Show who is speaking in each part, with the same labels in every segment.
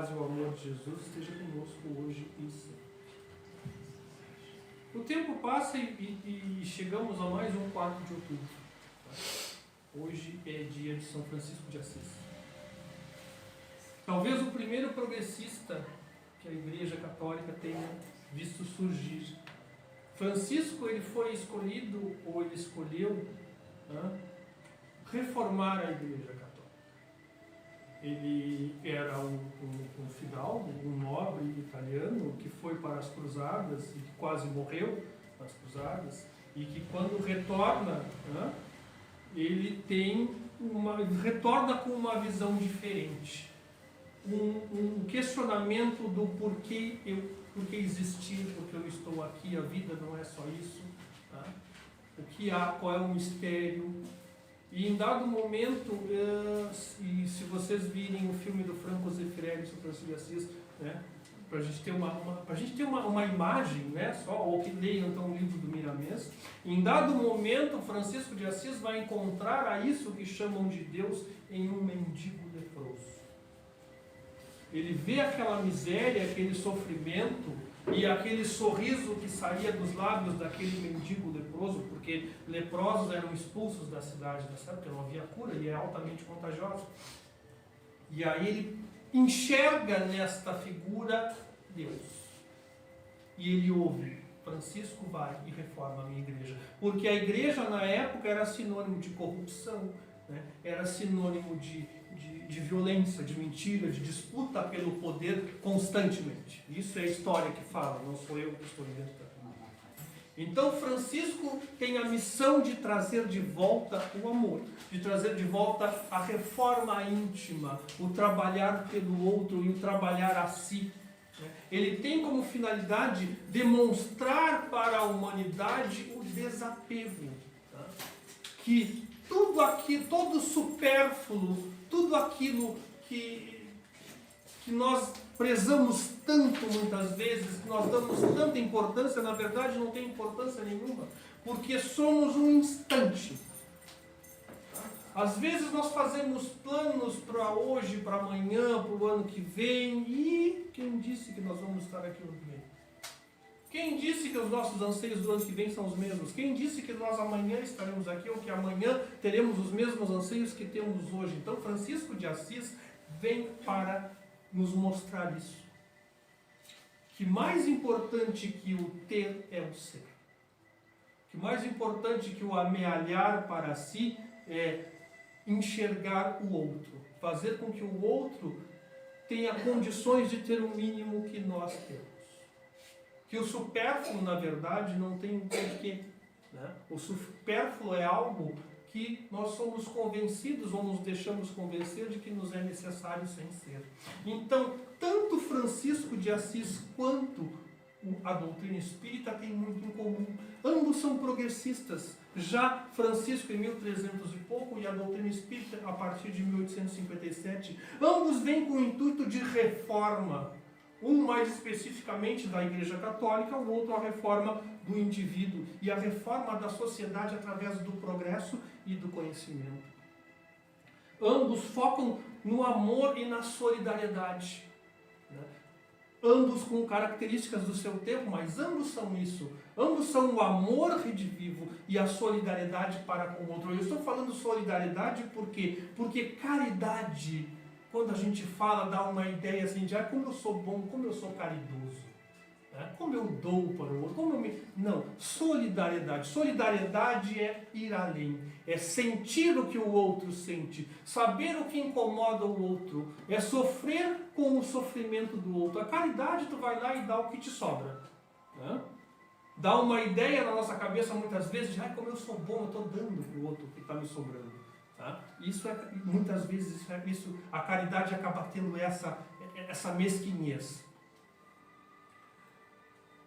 Speaker 1: paz e o amor de Jesus esteja conosco hoje e sempre. O tempo passa e chegamos a mais um 4 de outubro. Hoje é dia de São Francisco de Assis. Talvez o primeiro progressista que a Igreja Católica tenha visto surgir. Francisco, ele foi escolhido, ou ele escolheu, reformar a Igreja Católica. Ele era um fidalgo, um nobre italiano que foi para as cruzadas e que quase morreu nas cruzadas, e que quando retorna, ele retorna com uma visão diferente, um questionamento do porquê existir, porque eu estou aqui, a vida não é só isso, o que há, qual é o mistério. E em dado momento, e se vocês virem o filme do Franco Zeffirelli sobre Francisco de Assis, para a gente ter uma imagem, ou que leiam então o livro do Miramês, em dado momento Francisco de Assis vai encontrar a isso que chamam de Deus em um mendigo leproso. Ele vê aquela miséria, aquele sofrimento e aquele sorriso que saía dos lábios daquele mendigo leproso, porque leprosos eram expulsos da cidade nessa época, não havia cura e é altamente contagioso. E aí ele enxerga nesta figura Deus. E ele ouve: Francisco vai e reforma a minha igreja. Porque a igreja na época era sinônimo de corrupção, era sinônimo de violência, de mentira, de disputa pelo poder constantemente. Isso é a história que fala, não sou eu que estou inventando. Então Francisco tem a missão de trazer de volta o amor, de trazer de volta a reforma íntima, o trabalhar pelo outro e o trabalhar a si. Ele tem como finalidade demonstrar para a humanidade o desapego, que tudo aquilo, todo supérfluo, tudo aquilo que nós prezamos tanto muitas vezes, que nós damos tanta importância, na verdade não tem importância nenhuma, porque somos um instante. Às vezes nós fazemos planos para hoje, para amanhã, para o ano que vem, e quem disse que nós vamos estar aqui no ano que vem? Quem disse que os nossos anseios do ano que vem são os mesmos? Quem disse que nós amanhã estaremos aqui ou que amanhã teremos os mesmos anseios que temos hoje? Então Francisco de Assis vem para nos mostrar isso. Que mais importante que o ter é o ser. Que mais importante que o amealhar para si é enxergar o outro. Fazer com que o outro tenha condições de ter o mínimo que nós temos. Que o supérfluo, na verdade, não tem um porquê. O supérfluo é algo que nós somos convencidos ou nos deixamos convencer de que nos é necessário sem ser. Então, tanto Francisco de Assis quanto a doutrina espírita têm muito em comum. Ambos são progressistas. Já Francisco em 1300 e pouco e a doutrina espírita a partir de 1857. Ambos vêm com o intuito de reforma. Um mais especificamente da Igreja Católica, o outro a reforma do indivíduo e a reforma da sociedade através do progresso e do conhecimento. Ambos focam no amor e na solidariedade. Ambos com características do seu tempo, mas ambos são isso. Ambos são o amor redivivo e a solidariedade para com o outro. Eu estou falando solidariedade porque caridade, quando a gente fala, dá uma ideia assim de como eu sou bom, como eu sou caridoso, como eu dou para o outro, Não, solidariedade. Solidariedade é ir além, é sentir o que o outro sente, saber o que incomoda o outro, é sofrer com o sofrimento do outro. A caridade, tu vai lá e dá o que te sobra. Dá uma ideia na nossa cabeça muitas vezes de como eu sou bom, eu estou dando para o outro o que está me sobrando. Isso muitas vezes a caridade acaba tendo essa mesquinhez.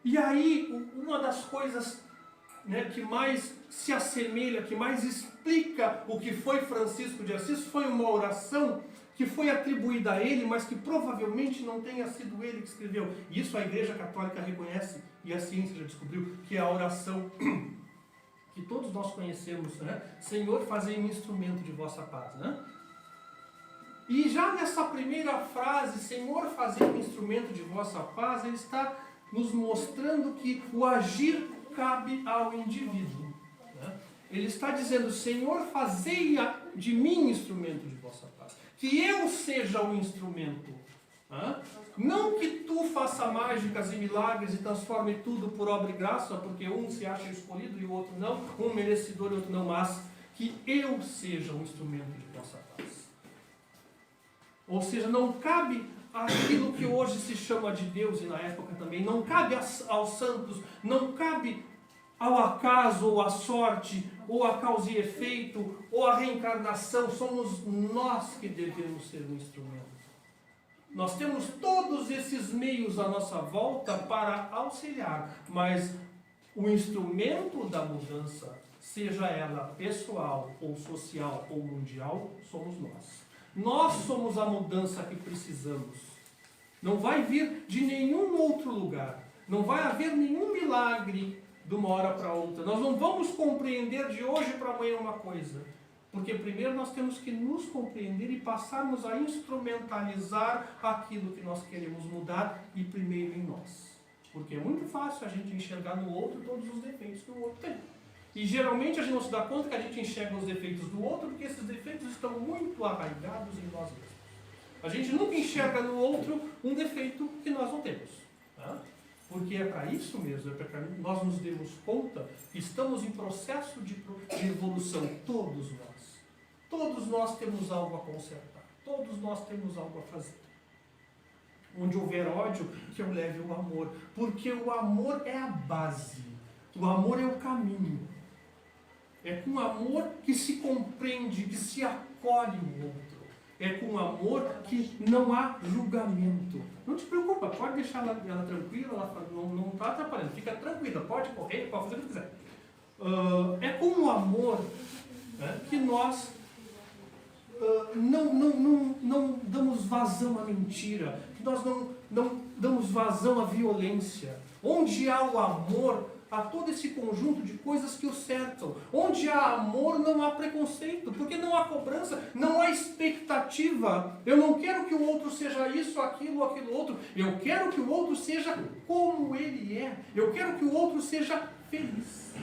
Speaker 1: E aí, uma das coisas que mais se assemelha, que mais explica o que foi Francisco de Assis, foi uma oração que foi atribuída a ele, mas que provavelmente não tenha sido ele que escreveu. E isso a Igreja Católica reconhece, e a ciência já descobriu, que é a oração que todos nós conhecemos, Senhor, fazei-me instrumento de vossa paz, E já nessa primeira frase, Senhor, fazei um instrumento de vossa paz, ele está nos mostrando que o agir cabe ao indivíduo. Né? Ele está dizendo, Senhor, fazei de mim instrumento de vossa paz. Que eu seja o instrumento. Não que tu faça mágicas e milagres e transforme tudo por obra e graça, porque um se acha escolhido e o outro não, um merecedor e o outro não, mas que eu seja um instrumento de vossa paz. Ou seja, não cabe aquilo que hoje se chama de Deus e na época também, não cabe aos santos, não cabe ao acaso ou à sorte, ou a causa e efeito, ou a reencarnação, somos nós que devemos ser um instrumento. Nós temos todos esses meios à nossa volta para auxiliar, mas o instrumento da mudança, seja ela pessoal, ou social, ou mundial, somos nós. Nós somos a mudança que precisamos. Não vai vir de nenhum outro lugar. Não vai haver nenhum milagre de uma hora para outra. Nós não vamos compreender de hoje para amanhã uma coisa. Porque primeiro nós temos que nos compreender e passarmos a instrumentalizar aquilo que nós queremos mudar e primeiro em nós. Porque é muito fácil a gente enxergar no outro todos os defeitos que o outro tem. E geralmente a gente não se dá conta que a gente enxerga os defeitos do outro porque esses defeitos estão muito arraigados em nós mesmos. A gente nunca enxerga no outro um defeito que nós não temos. Tá? Porque é para isso mesmo, é para que nós nos demos conta que estamos em processo de evolução, todos nós. Todos nós temos algo a consertar, todos nós temos algo a fazer. Onde houver ódio, que eu leve o amor, porque o amor é a base, o amor é o caminho. É com amor que se compreende, que se acolhe o outro. É com amor que não há julgamento. Não te preocupa, pode deixar ela tranquila, ela não está atrapalhando. Fica tranquila, pode correr, pode fazer o que quiser. É com o amor, né, que nós não damos vazão à mentira, que nós não damos vazão à violência. Onde há o amor, há todo esse conjunto de coisas que o cercam. Onde há amor, não há preconceito, porque não há cobrança, não há expectativa. Eu não quero que o outro seja isso, aquilo, aquilo outro. Eu quero que o outro seja como ele é. Eu quero que o outro seja feliz.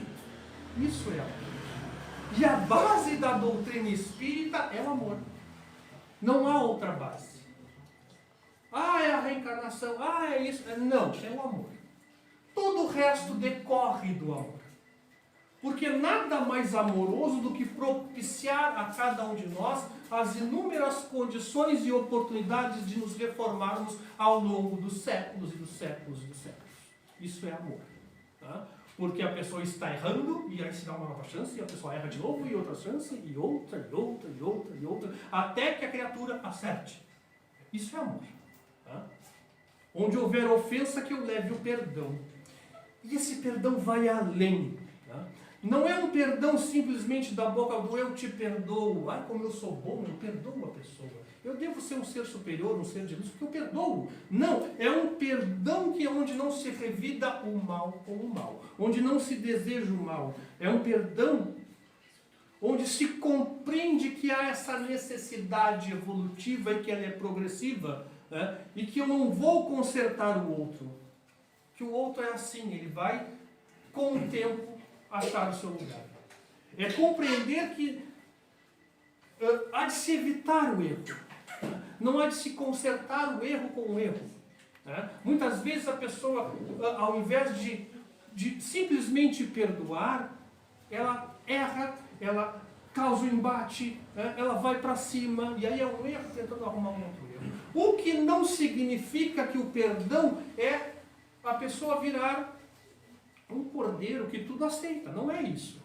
Speaker 1: Isso é amor. E a base da doutrina espírita é o amor. Não há outra base. É a reencarnação, é isso. Não, é o amor. Todo o resto decorre do amor. Porque nada mais amoroso do que propiciar a cada um de nós as inúmeras condições e oportunidades de nos reformarmos ao longo dos séculos e dos séculos e dos séculos. Isso é amor. Tá? Porque a pessoa está errando e aí se dá uma nova chance, e a pessoa erra de novo e outra chance, e outra, e outra, e outra, e outra, até que a criatura acerte. Isso é amor. Tá? Onde houver ofensa, que eu leve o perdão. E esse perdão vai além. Tá? Não é um perdão simplesmente da boca do eu te perdoo. Como eu sou bom, eu perdoo a pessoa. Eu devo ser um ser superior, um ser de luz, porque eu perdoo. Não, é um perdão que é onde não se revida o mal com o mal. Onde não se deseja o mal. É um perdão onde se compreende que há essa necessidade evolutiva e que ela é progressiva, né? E que eu não vou consertar o outro. Que o outro é assim, ele vai, com o tempo, achar o seu lugar. É compreender que há de se evitar o erro. Não há de se consertar o erro com o erro. Né? Muitas vezes a pessoa, ao invés de simplesmente perdoar, ela erra, ela causa um embate, né? Ela vai para cima, e aí é um erro tentando arrumar um outro erro. O que não significa que o perdão é a pessoa virar um cordeiro que tudo aceita. Não é isso.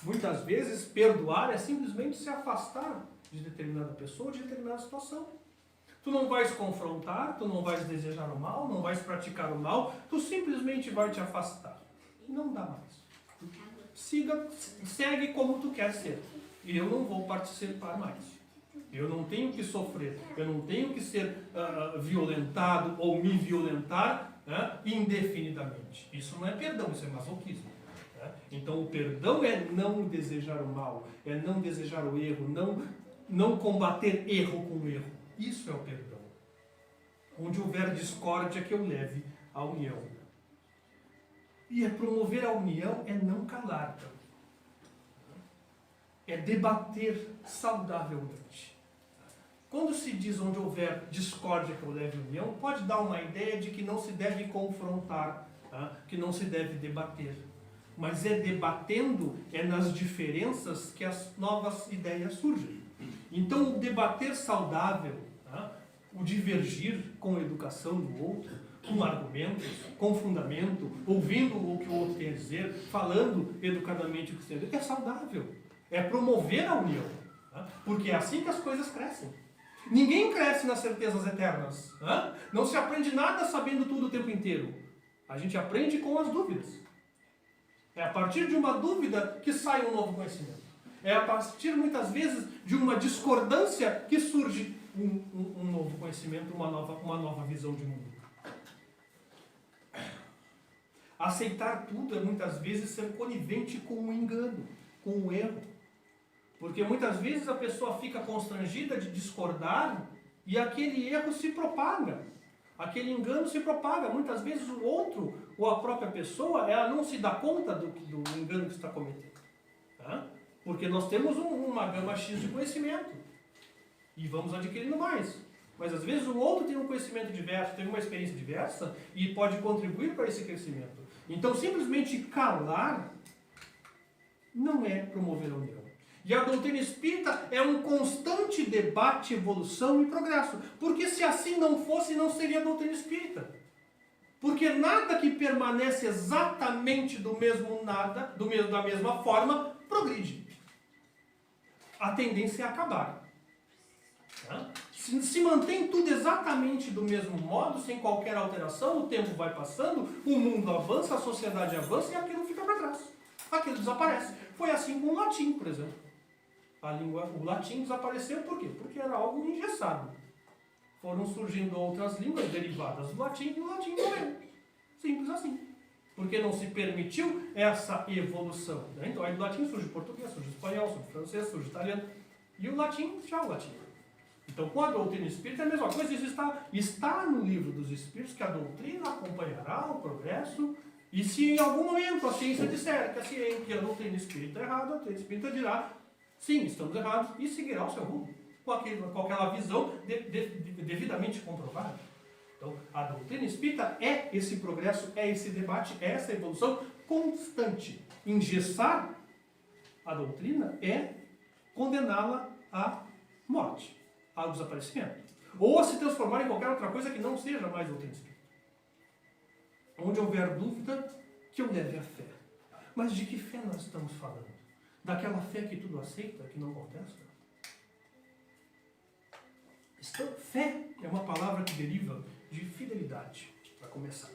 Speaker 1: Muitas vezes, perdoar é simplesmente se afastar de determinada pessoa, de determinada situação. Tu não vais confrontar, tu não vais desejar o mal, não vais praticar o mal, tu simplesmente vai te afastar. Não dá mais. Segue como tu quer ser. E eu não vou participar mais. Eu não tenho que sofrer, eu não tenho que ser violentado ou me violentar indefinidamente. Isso não é perdão, isso é masoquismo. Então o perdão é não desejar o mal, é não desejar o erro, não combater erro com erro. Isso é o perdão. Onde houver discórdia, que eu leve à união. E promover a união é não calar também. É debater saudavelmente. Quando se diz onde houver discórdia que eu leve à união, pode dar uma ideia de que não se deve confrontar, que não se deve debater. Mas é debatendo, é nas diferenças que as novas ideias surgem. Então o debater saudável, o divergir com educação do outro, com argumentos, com fundamento, ouvindo o que o outro tem a dizer, falando educadamente o que tem a dizer, é saudável. É promover a união. Porque é assim que as coisas crescem. Ninguém cresce nas certezas eternas. Não se aprende nada sabendo tudo o tempo inteiro. A gente aprende com as dúvidas. É a partir de uma dúvida que sai um novo conhecimento. É a partir, muitas vezes, de uma discordância que surge um novo conhecimento, uma nova visão de mundo. Aceitar tudo é, muitas vezes, ser conivente com o engano, com o erro. Porque, muitas vezes, a pessoa fica constrangida de discordar e aquele erro se propaga. Aquele engano se propaga. Muitas vezes o outro, ou a própria pessoa, ela não se dá conta do engano que está cometendo. Porque nós temos uma gama X de conhecimento. E vamos adquirindo mais. Mas às vezes o outro tem um conhecimento diverso, tem uma experiência diversa e pode contribuir para esse crescimento. Então simplesmente calar não é promover a união. E a doutrina espírita é um constante debate, evolução e progresso. Porque se assim não fosse, não seria doutrina espírita. Porque nada que permanece exatamente do mesmo nada, da mesma forma, progride. A tendência é acabar. Se mantém tudo exatamente do mesmo modo, sem qualquer alteração, o tempo vai passando, o mundo avança, a sociedade avança e aquilo fica para trás. Aquilo desaparece. Foi assim com o latim, por exemplo. O latim desapareceu por quê? Porque era algo engessado. Foram surgindo outras línguas derivadas do latim e o latim morreu. Simples assim. Porque não se permitiu essa evolução. Então aí do latim surge o português, surge o espanhol, surge o francês, surge o italiano. E o latim, já o latim. Então com a doutrina espírita é a mesma coisa. Isso está no livro dos Espíritos, que a doutrina acompanhará o progresso. E se em algum momento a ciência disser que a doutrina espírita é errada, a doutrina espírita dirá: sim, estamos errados, e seguirá o seu rumo, com aquela visão devidamente comprovada. Então, a doutrina espírita é esse progresso, é esse debate, é essa evolução constante. Engessar a doutrina é condená-la à morte, ao desaparecimento. Ou a se transformar em qualquer outra coisa que não seja mais doutrina espírita. Onde houver dúvida, que eu leve a fé. Mas de que fé nós estamos falando? Daquela fé que tudo aceita, que não contesta? Então, fé é uma palavra que deriva de fidelidade, para começar.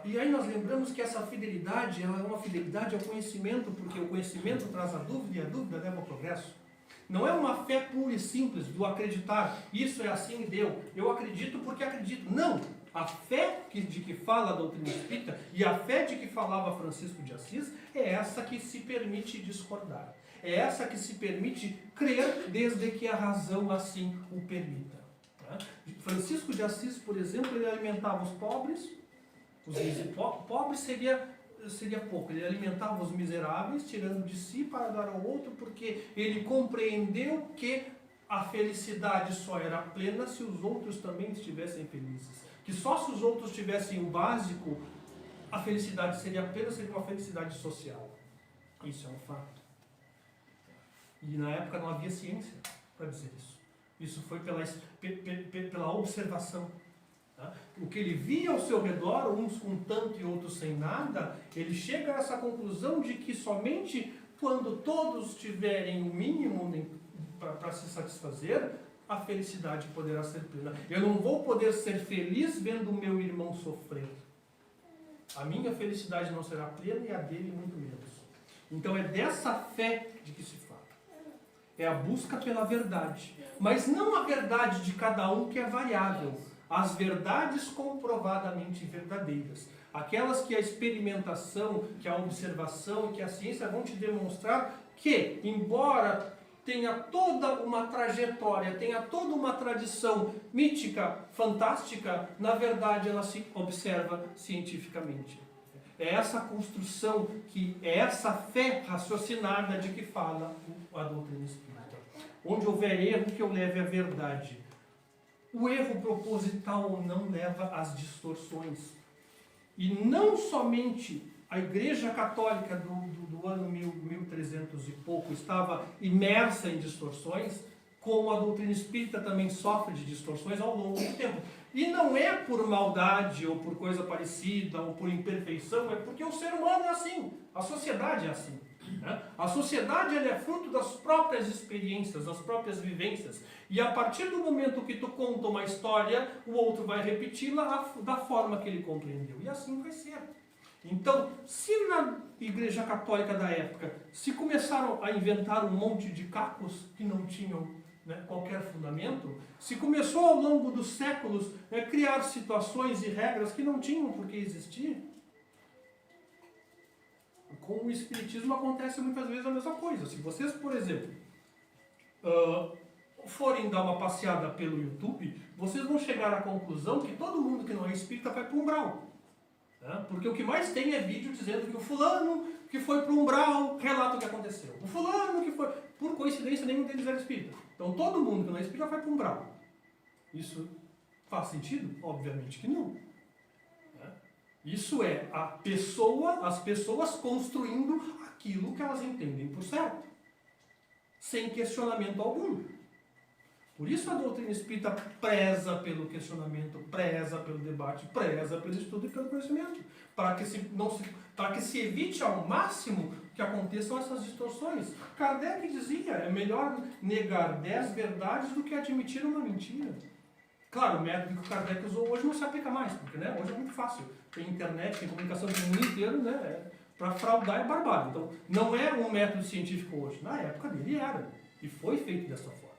Speaker 1: E aí nós lembramos que essa fidelidade, ela é uma fidelidade ao conhecimento, porque o conhecimento traz a dúvida e a dúvida leva ao progresso. Não é uma fé pura e simples do acreditar, isso é assim e deu, eu acredito porque acredito. Não! A fé de que fala a doutrina espírita e a fé de que falava Francisco de Assis é essa que se permite discordar. É essa que se permite crer desde que a razão assim o permita. Francisco de Assis, por exemplo, ele alimentava os pobres. Pobres seria pouco. Ele alimentava os miseráveis, tirando de si para dar ao outro, porque ele compreendeu que a felicidade só era plena se os outros também estivessem felizes. Que só se os outros tivessem o básico, a felicidade seria plena, seria uma felicidade social. Isso é um fato. E na época não havia ciência para dizer isso. Isso foi pela observação. O que ele via ao seu redor, uns com tanto e outros sem nada, ele chega a essa conclusão de que somente quando todos tiverem o mínimo para se satisfazer, a felicidade poderá ser plena. Eu não vou poder ser feliz vendo o meu irmão sofrer. A minha felicidade não será plena e a dele muito menos. Então é dessa fé de que se fala. É a busca pela verdade. Mas não a verdade de cada um que é variável. As verdades comprovadamente verdadeiras. aquelas que a experimentação, que a observação, que a ciência vão te demonstrar que, embora tenha toda uma trajetória, tenha toda uma tradição mítica, fantástica, na verdade ela se observa cientificamente. É essa construção, é essa fé raciocinada de que fala a doutrina espírita. Onde houver erro, que eu leve a verdade. O erro proposital ou não leva às distorções. E não somente a Igreja Católica do ano 1300 e pouco estava imersa em distorções, como a doutrina espírita também sofre de distorções ao longo do tempo. E não é por maldade, ou por coisa parecida, ou por imperfeição, é porque o ser humano é assim, a sociedade é assim. Né? A sociedade ela é fruto das próprias experiências, das próprias vivências. E a partir do momento que tu conta uma história, o outro vai repeti-la da forma que ele compreendeu. E assim vai ser. Então, se na Igreja Católica da época se começaram a inventar um monte de cacos que não tinham, né, qualquer fundamento, se começou ao longo dos séculos a criar situações e regras que não tinham por que existir, com o Espiritismo acontece muitas vezes a mesma coisa. Se vocês, por exemplo, forem dar uma passeada pelo YouTube, vocês vão chegar à conclusão que todo mundo que não é espírita vai para o umbral. Porque o que mais tem é vídeo dizendo que o fulano que foi para o umbral relata o que aconteceu. O fulano que foi... Por coincidência, nenhum deles era espírita. Então todo mundo que não é espírita vai para o umbral. Isso faz sentido? Obviamente que não. Isso é as pessoas construindo aquilo que elas entendem por certo. Sem questionamento algum. Por isso a doutrina espírita preza pelo questionamento, preza pelo debate, preza pelo estudo e pelo conhecimento. Para que se evite ao máximo que aconteçam essas distorções. Kardec dizia, é melhor negar 10 verdades do que admitir uma mentira. Claro, o método que o Kardec usou hoje não se aplica mais, porque né, hoje é muito fácil. Tem internet, tem comunicação do mundo inteiro, né, para fraudar é barbado. Então, não é um método científico hoje. Na época dele era. E foi feito dessa forma.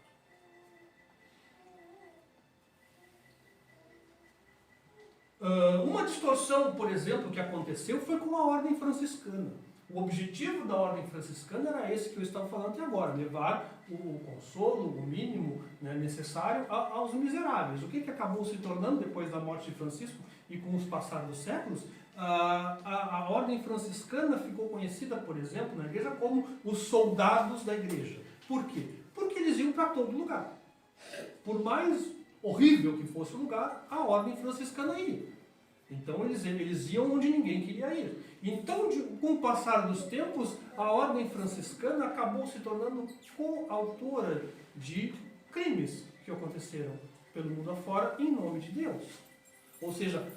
Speaker 1: Uma distorção, por exemplo, que aconteceu foi com a ordem franciscana. O objetivo da ordem franciscana era esse que eu estava falando até agora, levar o consolo, o mínimo, né, necessário aos miseráveis. O que acabou se tornando depois da morte de Francisco e com os passados dos séculos? A ordem franciscana ficou conhecida, por exemplo, na igreja como os soldados da igreja. Por quê? Porque eles iam para todo lugar. Por mais horrível que fosse o lugar, a ordem franciscana ia. Então eles iam onde ninguém queria ir. Então, com o passar dos tempos, a ordem franciscana acabou se tornando coautora de crimes que aconteceram pelo mundo afora em nome de Deus. Ou seja,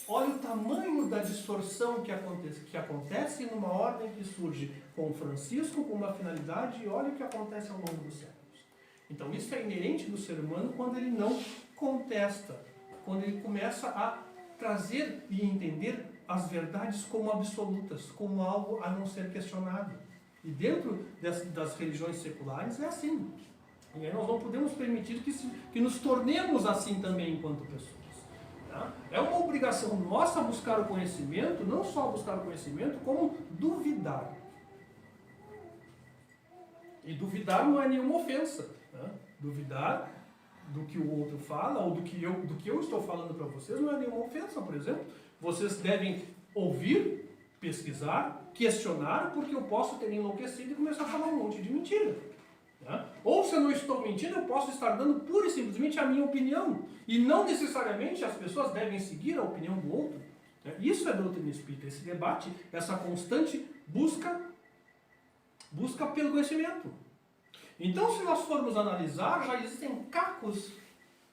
Speaker 1: olha o tamanho da distorção que acontece numa ordem que surge com Francisco, com uma finalidade, e olha o que acontece ao longo dos séculos. Então isso é inerente do ser humano quando ele não contesta, quando ele começa a trazer e entender as verdades como absolutas, como algo a não ser questionado. E dentro das religiões seculares é assim. E aí nós não podemos permitir que nos tornemos assim também enquanto pessoas. Tá? É uma obrigação nossa buscar o conhecimento, não só buscar o conhecimento, como duvidar. E duvidar não é nenhuma ofensa. Tá? Duvidar do que o outro fala, ou do que eu estou falando para vocês, não é nenhuma ofensa, por exemplo. Vocês devem ouvir, pesquisar, questionar, porque eu posso ter enlouquecido e começar a falar um monte de mentira. Tá? Ou se eu não estou mentindo, eu posso estar dando pura e simplesmente a minha opinião. E não necessariamente as pessoas devem seguir a opinião do outro. Isso é doutrina espírita, esse debate, essa constante busca pelo conhecimento. Então, se nós formos analisar, já existem cacos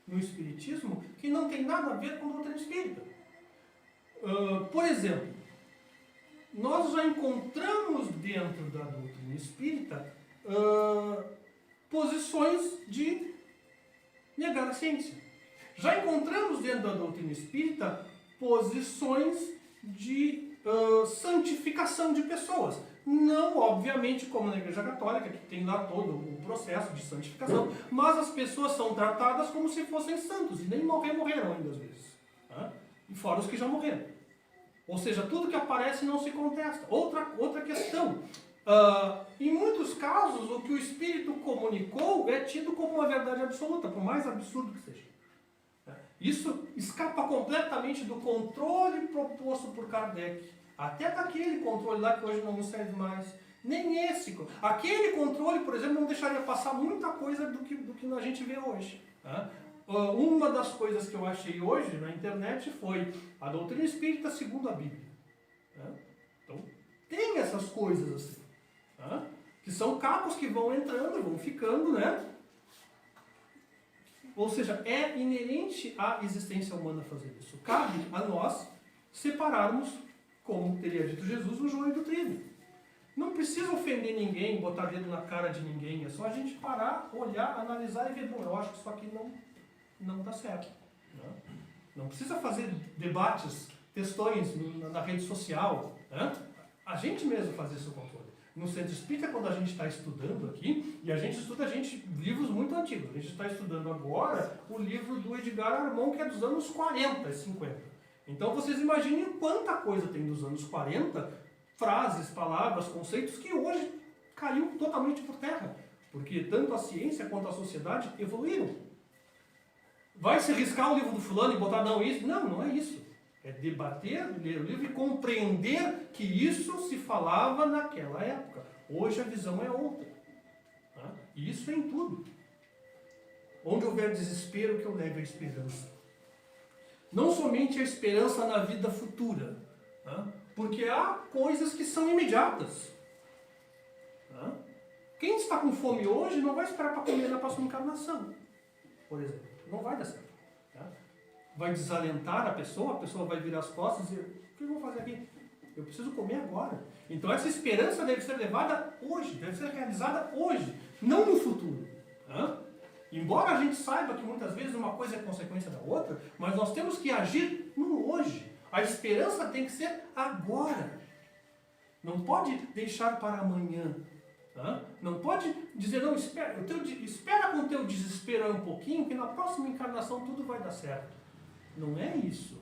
Speaker 1: no Espiritismo que não tem nada a ver com a doutrina espírita. Por exemplo, nós já encontramos dentro da doutrina espírita posições de negar a ciência. Já encontramos dentro da doutrina espírita posições de santificação de pessoas. Não, obviamente, como na Igreja Católica, que tem lá todo o processo de santificação, mas as pessoas são tratadas como se fossem santos, e nem morreram ainda às vezes. Tá? E fora os que já morreram. Ou seja, tudo que aparece não se contesta. Outra questão. Em muitos casos, o que o Espírito comunicou é tido como uma verdade absoluta, por mais absurdo que seja. Isso escapa completamente do controle proposto por Kardec. Até daquele controle lá que hoje não nos serve mais. Nem esse. Aquele controle, por exemplo, não deixaria passar muita coisa do que a gente vê hoje. Uma das coisas que eu achei hoje na internet foi a doutrina espírita segundo a Bíblia. Então, tem essas coisas assim. Que são capos que vão entrando, vão ficando, né? Ou seja, é inerente à existência humana fazer isso. Cabe a nós separarmos, como teria dito Jesus, o joio do trigo. Não precisa ofender ninguém, botar dedo na cara de ninguém. É só a gente parar, olhar, analisar e ver, bom, eu acho que isso aqui não está certo. Não precisa fazer debates, textões na rede social. A gente mesmo faz esse controle. No Centro Espírita, quando a gente está estudando aqui, e a gente estuda livros muito antigos. A gente está estudando agora o livro do Edgar Armand, que é dos anos 40 e 50. Então vocês imaginem quanta coisa tem dos anos 40, frases, palavras, conceitos, que hoje caiu totalmente por terra. Porque tanto a ciência quanto a sociedade evoluíram. Vai se riscar o livro do fulano e botar não isso? Não é isso. É debater, ler o livro e compreender que isso se falava naquela época. Hoje a visão é outra. E isso é em tudo. Onde houver desespero, que eu leve a esperança. Não somente a esperança na vida futura, porque há coisas que são imediatas. Quem está com fome hoje não vai esperar para comer na próxima encarnação, por exemplo. Não vai dar certo. Vai desalentar a pessoa vai virar as costas e dizer, o que eu vou fazer aqui? Eu preciso comer agora. Então essa esperança deve ser levada hoje, deve ser realizada hoje, não no futuro. Embora a gente saiba que muitas vezes uma coisa é consequência da outra, mas nós temos que agir no hoje. A esperança tem que ser agora. Não pode deixar para amanhã. Não pode dizer, não, espera com o teu desespero um pouquinho, que na próxima encarnação tudo vai dar certo. Não é isso.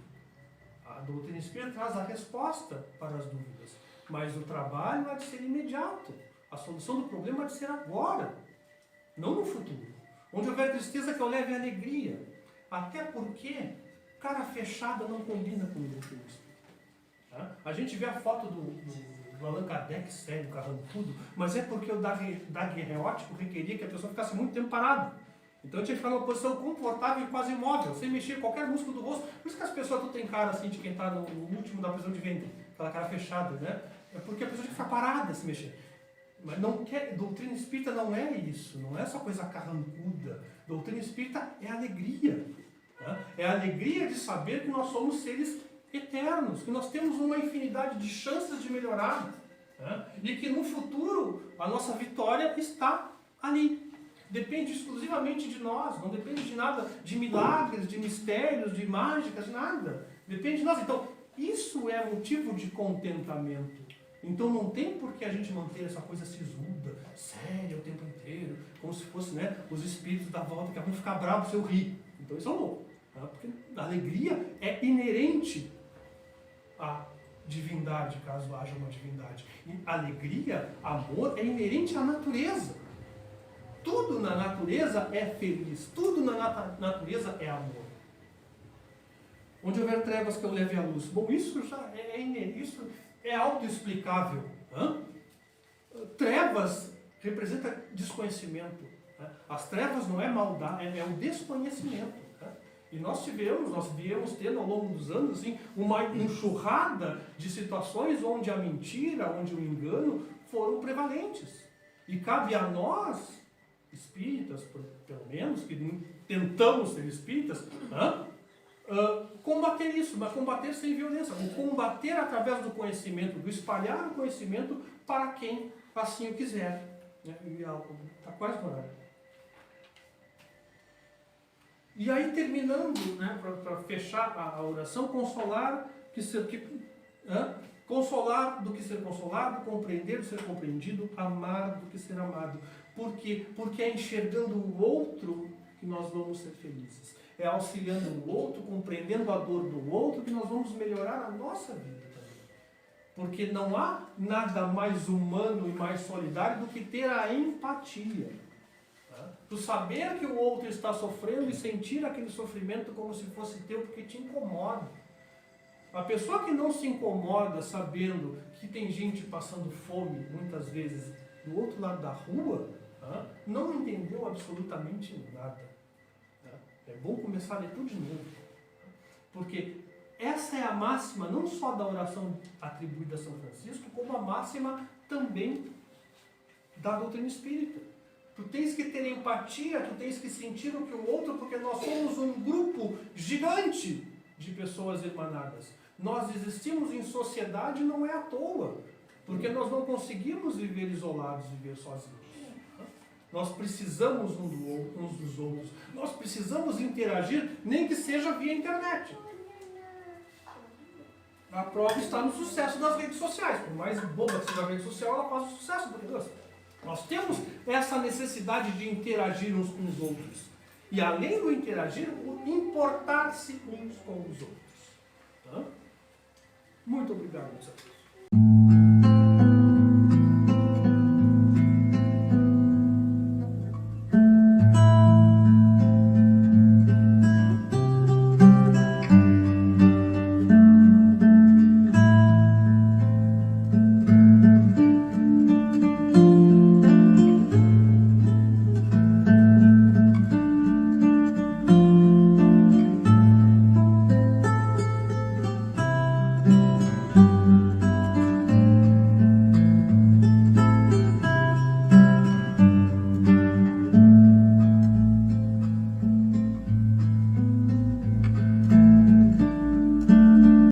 Speaker 1: A doutrina espírita traz a resposta para as dúvidas, mas o trabalho há de ser imediato. A solução do problema há de ser agora, não no futuro. Onde houver tristeza, que eu leve alegria. Até porque cara fechada não combina com o doutrina espírita. A gente vê a foto do Allan Kardec sério, carrancudo, mas é porque o daguerreótipo requeria que a pessoa ficasse muito tempo parada. Então tinha que ficar numa posição confortável e quase imóvel, sem mexer qualquer músculo do rosto. Por isso que as pessoas tudo têm cara assim de quem está no último da prisão de ventre, aquela cara fechada, né? É porque a pessoa tem que ficar parada se mexer. Mas doutrina espírita não é isso, não é só coisa carrancuda. Doutrina espírita é alegria. É a alegria de saber que nós somos seres eternos, que nós temos uma infinidade de chances de melhorar, e que no futuro a nossa vitória está ali. Depende exclusivamente de nós, não depende de nada, de milagres, de mistérios, de mágicas, de nada. Depende de nós. Então, isso é motivo de contentamento. Então não tem por que a gente manter essa coisa sisuda, séria o tempo inteiro, como se fosse, os espíritos da volta que vão ficar bravos se eu rir. Então isso é louco. Porque a alegria é inerente à divindade, caso haja uma divindade. E alegria, amor, é inerente à natureza. Tudo na natureza é feliz, tudo na natureza é amor. Onde houver trevas, que eu leve a luz. Bom, isso já isso é autoexplicável. Trevas representa desconhecimento. As trevas não é maldade, é o desconhecimento. E nós viemos tendo ao longo dos anos assim, uma enxurrada de situações onde a mentira, onde o engano foram prevalentes. E cabe a nós, espíritas, pelo menos, que tentamos ser espíritas, combater isso, mas combater sem violência. O combater através do conhecimento, do espalhar o conhecimento para quem assim o quiser. Está quase no horário. E aí, terminando, para fechar a oração, consolar do que ser consolado, compreender do ser compreendido, amar do que ser amado. Por quê? Porque é enxergando o outro que nós vamos ser felizes. É auxiliando o outro, compreendendo a dor do outro, que nós vamos melhorar a nossa vida também. Porque não há nada mais humano e mais solidário do que ter a empatia. Tu saber que o outro está sofrendo e sentir aquele sofrimento como se fosse teu, porque te incomoda. A pessoa que não se incomoda sabendo que tem gente passando fome, muitas vezes, do outro lado da rua, não entendeu absolutamente nada. É bom começar a ler tudo de novo. Porque essa é a máxima, não só da oração atribuída a São Francisco, como a máxima também da doutrina espírita. Tu tens que ter empatia, tu tens que sentir o que o outro, porque nós somos um grupo gigante de pessoas irmanadas. Nós existimos em sociedade não é à toa, porque nós não conseguimos viver isolados, viver sozinhos. Nós precisamos uns dos outros. Nós precisamos interagir, nem que seja via internet. A prova está no sucesso das redes sociais. Por mais boba que seja a rede social, ela faz o sucesso do negócio. Nós temos essa necessidade de interagir uns com os outros. E além do interagir, o importar-se uns com os outros. Muito obrigado, meus amigos.